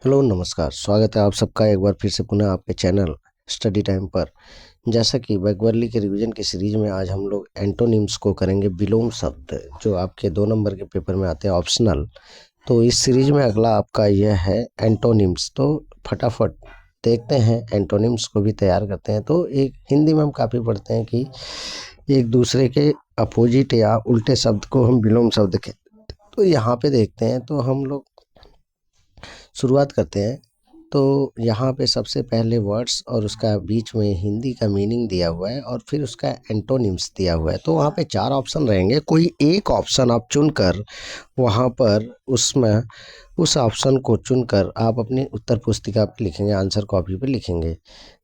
Hello नमस्कार, स्वागत है आप सबका एक बार फिर से पुनः आपके चैनल स्टडी टाइम पर। जैसा कि बैकवर्ली के रिवीजन की सीरीज में आज हम लोग एंटोनिम्स को करेंगे, विलोम शब्द जो आपके 2 नंबर के पेपर में आते हैं ऑप्शनल। तो इस सीरीज में अगला आपका यह है एंटोनिम्स। तो फटाफट देखते हैं, एंटोनिम्स को भी तैयार करते हैं। तो एक हिंदी में हम काफ़ी पढ़ते हैं कि एक दूसरे के अपोजिट या उल्टे शब्द को हम विलोम शब्द कहते हैं। तो यहाँ पे देखते हैं, तो हम लोग शुरुआत करते हैं। तो यहाँ पे सबसे पहले वर्ड्स और उसका बीच में हिंदी का मीनिंग दिया हुआ है और फिर उसका एंटोनिम्स दिया हुआ है। तो वहाँ पे 4 ऑप्शन रहेंगे, कोई एक ऑप्शन आप चुनकर वहाँ पर उसमें उस ऑप्शन को चुनकर आप अपनी उत्तर पुस्तिका पे लिखेंगे, आंसर कॉपी पे लिखेंगे।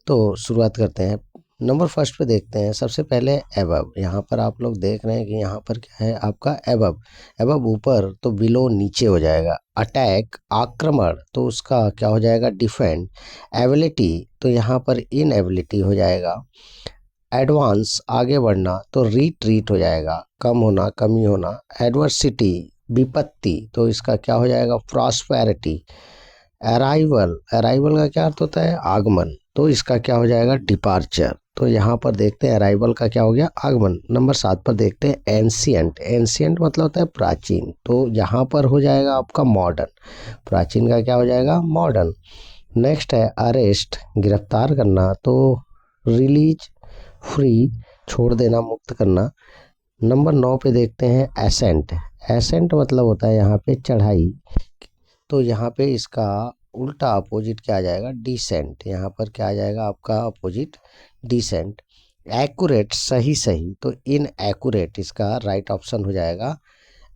तो शुरुआत करते हैं। नंबर फर्स्ट पे देखते हैं। सबसे पहले एबव। यहाँ पर आप लोग देख रहे हैं कि यहाँ पर क्या है आपका एबव। एबव ऊपर, तो बिलो नीचे हो जाएगा। अटैक आक्रमण, तो उसका क्या हो जाएगा डिफेंड। एबिलिटी, तो यहाँ पर इनएबिलिटी हो जाएगा। एडवांस आगे बढ़ना, तो रिट्रीट हो जाएगा, कम होना, कमी होना। एडवर्सिटी विपत्ति, तो इसका क्या हो जाएगा प्रॉस्पेरिटी। अराइवल, अराइवल का क्या अर्थ होता है आगमन, तो इसका क्या हो जाएगा डिपार्चर। तो यहाँ पर देखते हैं अराइवल का क्या हो गया आगमन। नंबर 7 पर देखते हैं एंशियंट। एंशियंट मतलब होता है प्राचीन, तो यहाँ पर हो जाएगा आपका मॉडर्न। प्राचीन का क्या हो जाएगा मॉडर्न। नेक्स्ट है अरेस्ट, गिरफ्तार करना, तो रिलीज फ्री, छोड़ देना, मुक्त करना। नंबर 9 पे देखते हैं एसेंट। एसेंट मतलब होता है यहाँ पे चढ़ाई, तो यहाँ पे इसका उल्टा अपोजिट क्या आ जाएगा डिसेंट। यहाँ पर क्या आ जाएगा आपका अपोजिट डिसेंट। एक्यूरेट सही सही, तो इन एक्यूरेट इसका राइट ऑप्शन हो जाएगा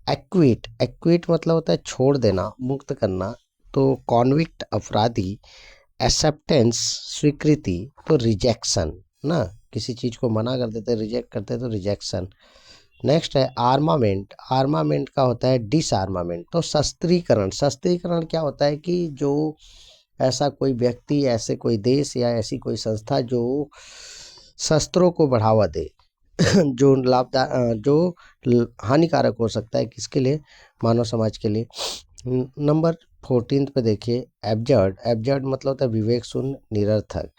एक्विट। एक्विट मतलब होता है छोड़ देना, मुक्त करना। तो कॉन्विक्ट अपराधी। एक्सेप्टेंस स्वीकृति, तो रिजेक्शन ना, किसी चीज को मना कर देते रिजेक्ट करते तो रिजेक्शन। नेक्स्ट है आर्मामेंट। आर्मामेंट का होता है डिसआर्मामेंट, तो शस्त्रीकरण। शस्त्रीकरण क्या होता है कि जो ऐसा कोई व्यक्ति, ऐसे कोई देश या ऐसी कोई संस्था जो शस्त्रों को बढ़ावा दे जो हानिकारक हो सकता है किसके लिए, मानव समाज के लिए। नंबर 14 पे देखिए एब्जर्ड। एब्जर्ड मतलब होता है विवेक शून्य, निरर्थक।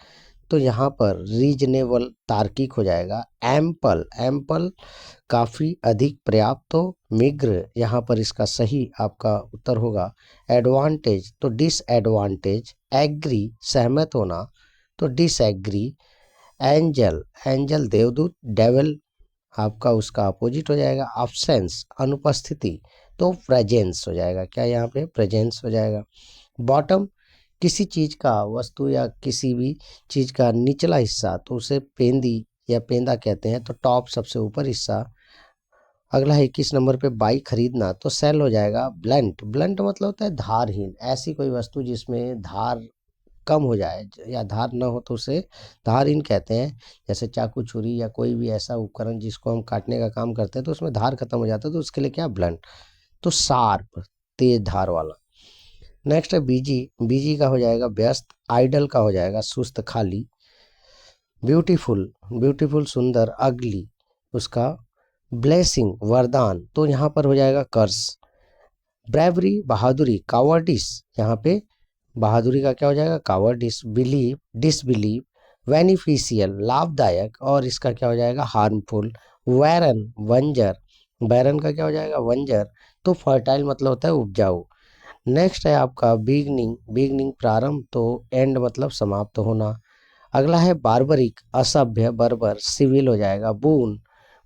तो यहाँ पर रीजनेबल तार्किक हो जाएगा। एम्पल, एम्पल काफ़ी अधिक, पर्याप्त। तो मिग्र, यहाँ पर इसका सही आपका उत्तर होगा एडवांटेज, तो डिसएडवांटेज। एग्री सहमत होना, तो डिसएग्री। एंजल, एंजल देवदूत। डेविल आपका उसका अपोजिट हो जाएगा अब्सेंस, अनुपस्थिति, तो प्रेजेंस हो जाएगा। क्या यहाँ पे प्रेजेंस हो जाएगा। बॉटम, किसी चीज का, वस्तु या किसी भी चीज का निचला हिस्सा, तो उसे पेंदी या पेंदा कहते हैं। तो टॉप सबसे ऊपर हिस्सा। अगला है 21 नंबर पे बाइक खरीदना, तो सेल हो जाएगा ब्लंट। ब्लंट मतलब होता है धारहीन, ऐसी कोई वस्तु जिसमें धार कम हो जाए या धार न हो तो उसे धारहीन कहते हैं। जैसे चाकू छुरी या कोई भी ऐसा उपकरण जिसको हम काटने का काम करते हैं तो उसमें धार खत्म हो जाता है, तो उसके लिए क्या ब्लंट। तो शार्प तेज धार वाला। नेक्स्ट है बीजी। बीजी का हो जाएगा व्यस्त। आइडल का हो जाएगा सुस्त, खाली। ब्यूटीफुल, ब्यूटीफुल सुंदर। अगली उसका ब्लेसिंग वरदान, तो यहाँ पर हो जाएगा कर्स। ब्रेवरी बहादुरी। कावर्डिस, यहाँ पे बहादुरी का क्या हो जाएगा कावर्डिस। Believe disbelieve. बेनिफिशियल लाभदायक, और इसका क्या हो जाएगा हार्मफुल। वैरन वंजर। बैरन का क्या हो जाएगा वंजर। तो फर्टाइल मतलब होता है उपजाऊ। नेक्स्ट है आपका बिगनिंग। बिगनिंग प्रारंभ, तो एंड मतलब समाप्त होना। अगला है बार्बरिक असभ्य, बर्बर। सिविल हो जाएगा बून।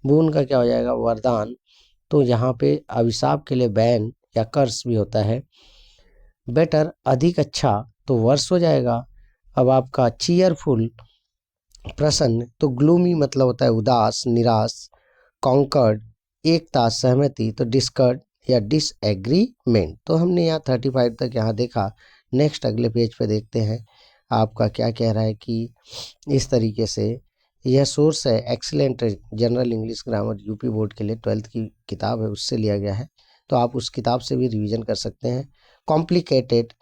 बून का क्या हो जाएगा वरदान, तो यहाँ पे अभिशाप के लिए बैन या कर्स भी होता है। बेटर अधिक अच्छा, तो वर्ष हो जाएगा। अब आपका चीयरफुल प्रसन्न, तो ग्लूमी मतलब होता है उदास, निराश। कॉन्कर्ड एकता, सहमति, तो डिस्कर्ड या डिसएग्रीमेंट। तो हमने यहाँ 35 तक यहाँ देखा। नेक्स्ट अगले पेज पे देखते हैं आपका क्या कह रहा है कि इस तरीके से यह सोर्स है excellent general English grammar UP board के लिए 12th की किताब है, उससे लिया गया है। तो आप उस किताब से भी रिवीजन कर सकते हैं। कॉम्प्लिकेटेड,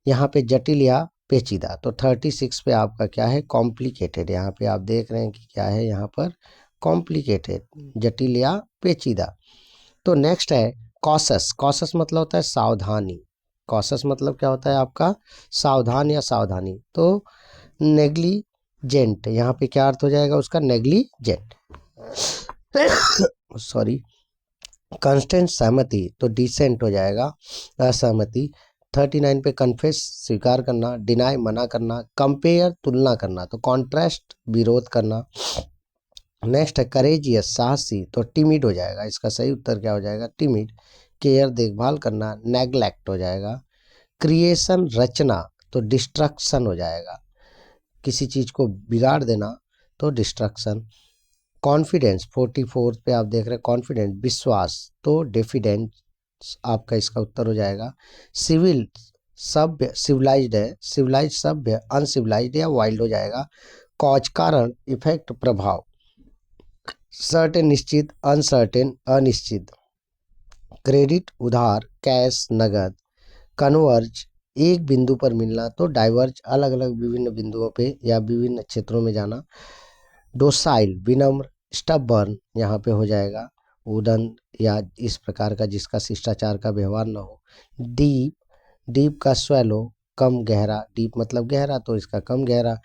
यहाँ पे जटिल या पेचीदा। तो 36 पे आपका क्या है कॉम्प्लिकेटेड। यहाँ पे आप देख रहे हैं कि क्या है यहाँ पर कॉम्प्लिकेटेड, जटिल या पेचीदा। तो नेक्स्ट है कॉशस। कॉशस मतलब होता है सावधानी, कॉशस मतलब क्या होता है आपका सावधान या सावधानी। तो नेग्लिजेंट यहाँ पे क्या अर्थ हो जाएगा उसका, नेग्लिजेंट। सॉरी। कांस्टेंट सहमति तो डिसेंट हो जाएगा, असहमति। 39 पे कन्फेस स्वीकार करना, डिनाई मना करना, कंपेयर तुलना करना, तो कॉन्ट्रास्ट विरोध करना। नेक्स्ट है करेजियस साहसी, तो टिमिड हो जाएगा, इसका सही उत्तर क्या हो जाएगा, टिमिड। केयर देखभाल करना, नेग्लेक्ट हो जाएगा। क्रिएशन रचना, तो डिस्ट्रक्शन हो जाएगा, किसी चीज को बिगाड़ देना तो डिस्ट्रक्शन। कॉन्फिडेंस 44 पे आप देख रहे हैं, कॉन्फिडेंट विश्वास, तो डेफिडेंस आपका इसका उत्तर हो जाएगा। सिविल सभ्य, सिविलाइज्ड है, सिविलाइज सभ्य, अनसिविलाइज्ड या वाइल्ड हो जाएगा। कॉज कारण, इफेक्ट प्रभाव। सर्टेन निश्चित, अनसर्टेन अनिश्चित। क्रेडिट उधार, कैश नगद। कन्वर्ज एक बिंदु पर मिलना, तो डाइवर्ज अलग अलग विभिन्न बिंदुओं पे या विभिन्न क्षेत्रों में जाना। डोसाइल विनम्र, स्टबर्न यहाँ पे हो जाएगा उदन या इस प्रकार का जिसका शिष्टाचार का व्यवहार न हो। डीप, डीप का स्वैलो कम गहरा, डीप मतलब गहरा तो इसका कम गहरा।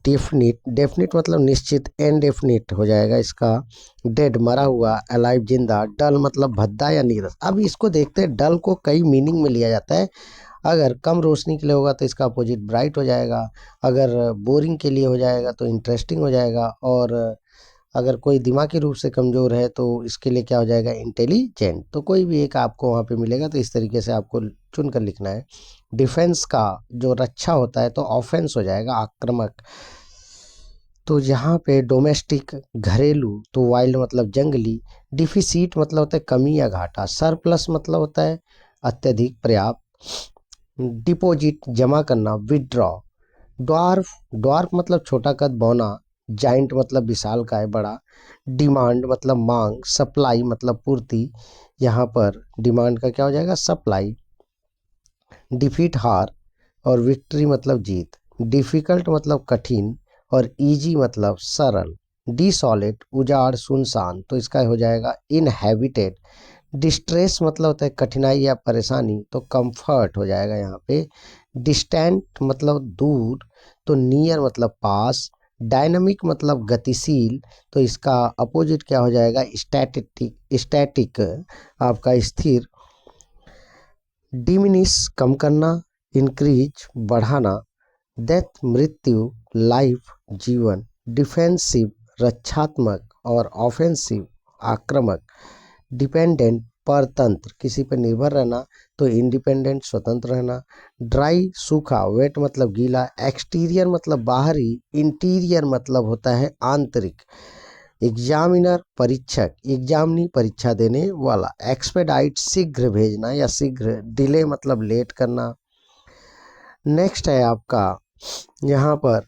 डेफिनिट, डेफिनिट मतलब निश्चित, इनडेफिनिट हो जाएगा इसका। डेड मरा हुआ, अलाइव जिंदा। डल मतलब भद्दा या नीरस। अब इसको देखते हैं, डल को कई मीनिंग में लिया जाता है। अगर कम रोशनी के लिए होगा तो इसका अपोजिट ब्राइट हो जाएगा, अगर बोरिंग के लिए हो जाएगा तो इंटरेस्टिंग हो जाएगा, और अगर कोई दिमागी रूप से कमज़ोर है तो इसके लिए क्या हो जाएगा, इंटेलिजेंट। तो कोई भी एक आपको वहाँ पे मिलेगा, तो इस तरीके से आपको चुन कर लिखना है। डिफेंस का जो रक्षा होता है तो ऑफेंस हो जाएगा, आक्रामक। तो यहाँ पे डोमेस्टिक घरेलू, तो वाइल्ड मतलब जंगली। डिफिसिट मतलब होता है कमी या घाटा। सरप्लस मतलब होता है अत्यधिक, पर्याप्त। डिपॉजिट जमा करना, विड्रॉ। ड्वार्फ, ड्वार्फ मतलब छोटा कद बौना। जाइंट मतलब विशालकाय बड़ा। डिमांड मतलब मांग। सप्लाई मतलब पूर्ति, यहाँ पर डिमांड का क्या हो जाएगा, सप्लाई। डिफीट हार, और विक्ट्री मतलब जीत। डिफिकल्ट मतलब कठिन, और इजी मतलब सरल। डिसॉलेट उजाड़ सुनसान, तो इसका हो जाएगा इनहैबिटेड। डिस्ट्रेस मतलब होता है कठिनाई या परेशानी, तो कंफर्ट हो जाएगा यहाँ पे। डिस्टेंट मतलब दूर, तो नियर मतलब पास। डायनामिक मतलब गतिशील, तो इसका अपोजिट क्या हो जाएगा, स्टैटिक, स्टैटिक आपका स्थिर। डिमिनिश कम करना, इंक्रीज बढ़ाना। डेथ मृत्यु, लाइफ जीवन। डिफेंसिव रक्षात्मक, और ऑफेंसिव आक्रामक। डिपेंडेंट परतंत्र, किसी पर निर्भर रहना, तो इंडिपेंडेंट स्वतंत्र रहना। ड्राई सूखा, वेट मतलब गीला। एक्सटीरियर मतलब बाहरी, इंटीरियर मतलब होता है आंतरिक। एग्जामिनर परीक्षक, एग्जामिनी परीक्षा देने वाला। एक्सपेडाइट शीघ्र भेजना या शीघ्र। डिले मतलब लेट करना। नेक्स्ट है आपका यहाँ पर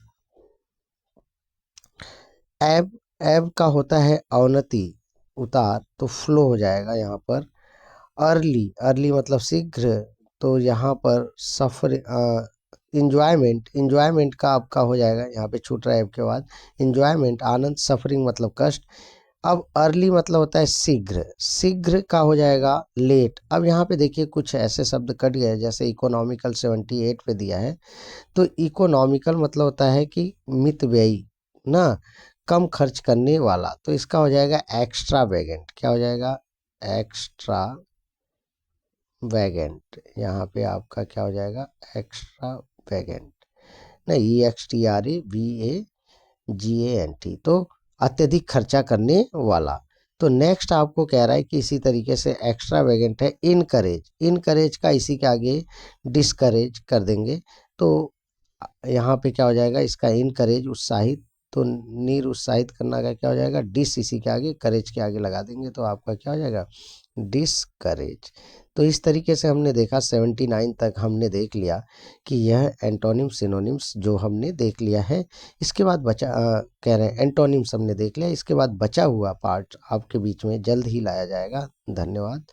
एब, एब का होता है अवनति उतार, तो फ्लो हो जाएगा यहाँ पर। अर्ली, अर्ली मतलब शीघ्र, तो यहाँ पर सफर इंजॉयमेंट, इंजॉयमेंट का आपका हो जाएगा, यहाँ पे छूट रहा है एब के बाद इंजॉयमेंट आनंद। सफरिंग मतलब कष्ट। अब अर्ली मतलब होता है शीघ्र, शीघ्र का हो जाएगा लेट। अब यहाँ पे देखिए कुछ ऐसे शब्द कट गए, जैसे इकोनॉमिकल 78 पे दिया है, तो इकोनॉमिकल मतलब होता है कि मितव्ययी ना, कम खर्च करने वाला, तो इसका हो जाएगा एक्स्ट्रा वैगेंट। क्या हो जाएगा, एक्स्ट्रा वैगेंट। यहाँ पे आपका क्या हो जाएगा, एक्स्ट्रा वैगेंट, नहीं EXTRAVAGANT, तो अत्यधिक खर्चा करने वाला। तो नेक्स्ट आपको कह रहा है कि इसी तरीके से एक्स्ट्रा वैगेंट है इनकरेज, इनकरेज का इसी के आगे डिस्करेज कर देंगे, तो यहाँ पे क्या हो जाएगा इसका, इनकरेज उत्साहित, तो निरुत्साहित करना का क्या हो जाएगा, डिस इसी के आगे, करेज के आगे लगा देंगे, तो आपका क्या हो जाएगा, डिसकरेज। तो इस तरीके से हमने देखा 79 तक हमने देख लिया कि यह एंटोनिम सिनोनिम्स जो हमने देख लिया है। इसके बाद बचा कह रहे हैं एंटोनिम्स हमने देख लिया, इसके बाद बचा हुआ पार्ट आपके बीच में जल्द ही लाया जाएगा। धन्यवाद।